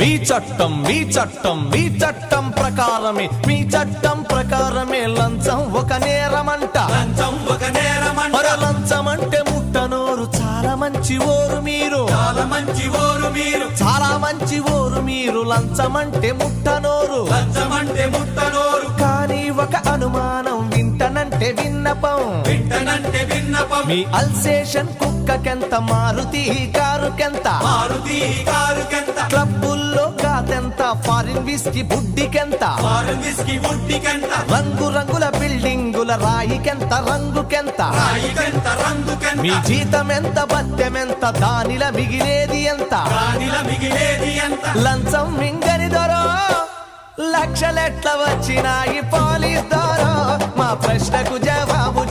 మీ చట్టం మీ చట్టం మీ చట్టం ప్రకారమే మీ చట్టం ప్రకారమే లంచం ఒక నేరమంట లంచం ఒక నేరమంట లంచం అంటే ముట్టనోరు చాలా మంచి ఓరు మీరు చాలా మంచి ఓరు మీరు చాలా మంచి ఓరు మీరు లంచం అంటే ముట్టనోరు లంచం అంటే ముట్టనోరు కానీ ఒక అనుమానం వింటనంటే విన్నపం వింటనంటే విన్నపం మీ అల్సేషన్ కుక్కకెంత మారుతి కారుకెంత మారుతి కారుకెంత క్లబ్బుల్లో కాదెంత ఫారిన్ విస్కీ బుడ్డికెంత ఫారెన్ విస్కీ బుడ్డికెంత రంగు రంగుల బిల్డింగుల రాయికెంత రంగుకెంత రాయికెంత రంగుకెంత మీ జీతం ఎంత బత్తెమెంత దానిల మిగిలేది ఎంత రాణిల మిగిలేది ఎంత లంచం మింగని దొరో లక్షలెట్ల వచ్చినాయి పోలీస్ దొరో మా ప్రశ్నకు జవాబు